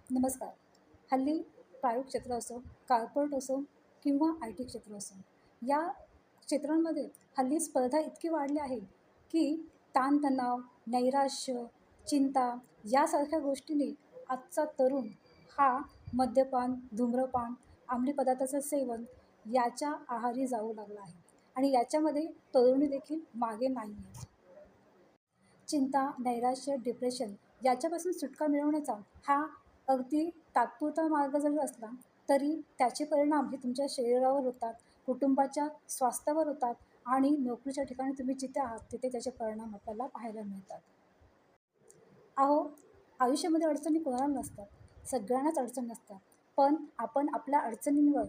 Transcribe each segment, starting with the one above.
नमस्कार. हल्ली प्रायव्हेट क्षेत्र असो, कॉर्पोरेट असो किंवा आय टी क्षेत्र असो, या क्षेत्रांमध्ये हल्ली स्पर्धा इतकी वाढली आहे, की ताणतणाव, नैराश्य, चिंता यासारख्या गोष्टींनी आजचा तरुण हा मद्यपान, धूम्रपान, अंमली पदार्थाचं सेवन याच्या आहारी जाऊ लागला आहे आणि याच्यामध्ये तरुणी देखील मागे नाही आहे. चिंता, नैराश्य, डिप्रेशन याच्यापासून सुटका मिळवण्याचा हा अगदी तात्पुरता मार्ग जरी असला, तरी त्याचे परिणाम हे तुमच्या शरीरावर होतात, कुटुंबाच्या स्वास्थ्यावर होतात आणि नोकरीच्या ठिकाणी तुम्ही जिथे आहात, तिथे त्याचे परिणाम आपल्याला पाहायला मिळतात. अहो, आयुष्यामध्ये अडचणी कोणाला नसतात, सगळ्यांनाच अडचण नसतात. पण आपण आपल्या अडचणींवर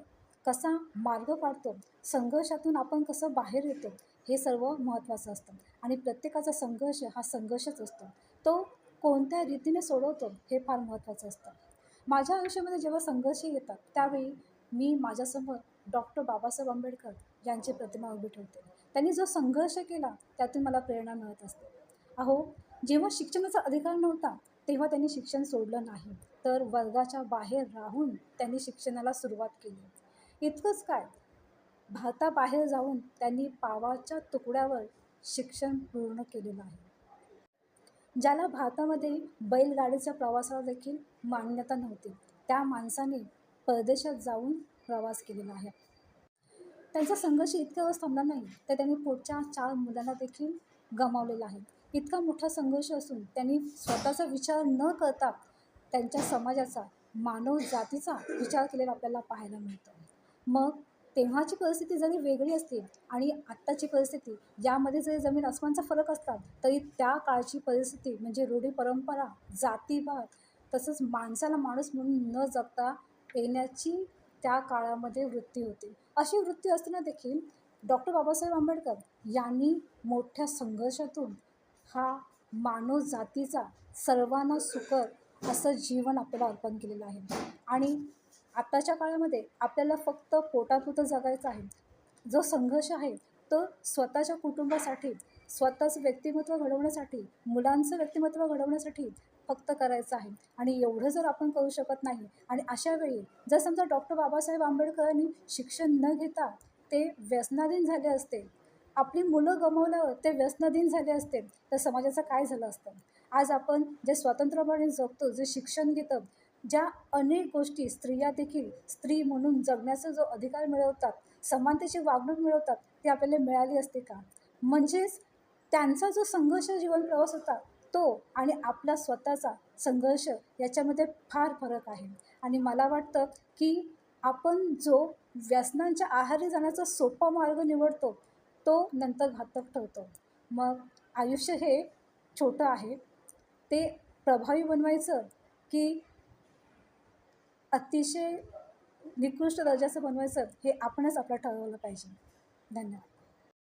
कसा मार्ग काढतो, संघर्षातून आपण कसं बाहेर येतो, हे सर्व महत्त्वाचं असतं आणि प्रत्येकाचा संघर्ष हा संघर्षच असतो. तो कोणत्या रीतीने सोडवतो हे फार महत्त्वाचं असतं. माझ्या आयुष्यामध्ये जेव्हा संघर्ष येतात, त्यावेळी मी माझ्यासमोर डॉक्टर बाबासाहेब आंबेडकर यांची प्रतिमा उभी ठेवते. त्यांनी जो संघर्ष केला, त्यातून मला प्रेरणा मिळत असते. अहो, जेव्हा शिक्षणाचा अधिकार नव्हता, तेव्हा त्यांनी शिक्षण सोडलं नाही, तर वर्गाच्या बाहेर राहून त्यांनी शिक्षणाला सुरुवात केली. इतकंच काय, भारताबाहेर जाऊन त्यांनी पावाच्या तुकड्यावर शिक्षण पूर्ण केलेलं आहे. ज्याला भारतामध्ये बैलगाडीच्या प्रवासाला देखील मान्यता नव्हती, त्या माणसाने परदेशात जाऊन प्रवास केलेला आहे. त्यांचा संघर्ष इतक्या वेळेस थांबला नाही, तर त्यांनी पुढच्या 4 मुलांना देखील गमावलेला आहे. इतका मोठा संघर्ष असून त्यांनी स्वतःचा विचार न करता त्यांच्या समाजाचा, मानव जातीचा विचार केलेला आपल्याला पाहायला मिळतो. मग तेव्हाची परिस्थिती जरी वेगळी असली आणि आत्ताची परिस्थिती यामध्ये जरी जमीन आसमानचा फरक असला, तरी त्या काळची परिस्थिती म्हणजे रूढी परंपरा, जातीवाद तसंच माणसाला माणूस म्हणून न जगता येण्याची त्या काळामध्ये वृत्ती होती. अशी वृत्ती असताना देखील डॉक्टर बाबासाहेब आंबेडकर यांनी मोठ्या संघर्षातून हा मानव जातीचा सर्वांना सुकर असं जीवन आपल्याला अर्पण केलेलं आहे आणि आत्ताच्या काळामध्ये आपल्याला फक्त पोटापुरतं जगायचं आहे. जो संघर्ष आहे तो स्वतःच्या कुटुंबासाठी, स्वतःचं व्यक्तिमत्त्व घडवण्यासाठी, मुलांचं व्यक्तिमत्त्व घडवण्यासाठी फक्त करायचं आहे आणि एवढं जर आपण करू शकत नाही आणि अशा वेळी जर समजा डॉक्टर बाबासाहेब आंबेडकरांनी शिक्षण न घेता ते व्यसनाधीन झाले असते, आपली मुलं गमावल्यावर ते व्यसनाधीन झाले असते, तर समाजाचं काय झालं असतं? आज आपण जे स्वतंत्रपणे जगतो, जे शिक्षण घेतं, ज्या अनेक गोष्टी स्त्रिया देखील स्त्री म्हणून जगण्याचा जो अधिकार मिळवतात, समानतेची वागणूक मिळवतात, ती आपल्याला मिळाली असते का? म्हणजेच त्यांचा जो संघर्ष जीवन प्रवास होता, तो आणि आपला स्वतःचा संघर्ष याच्यामध्ये फार फरक आहे आणि मला वाटतं, की आपण जो व्यसनांच्या आहारी जाण्याचा सोपा मार्ग निवडतो, तो नंतर घातक ठरतो. मग आयुष्य हे छोटं आहे, ते प्रभावी बनवायचं की अतिशय निकृष्ट दर्जाचं बनवायचं हे आपणच आपलं ठरवलं पाहिजे. धन्यवाद.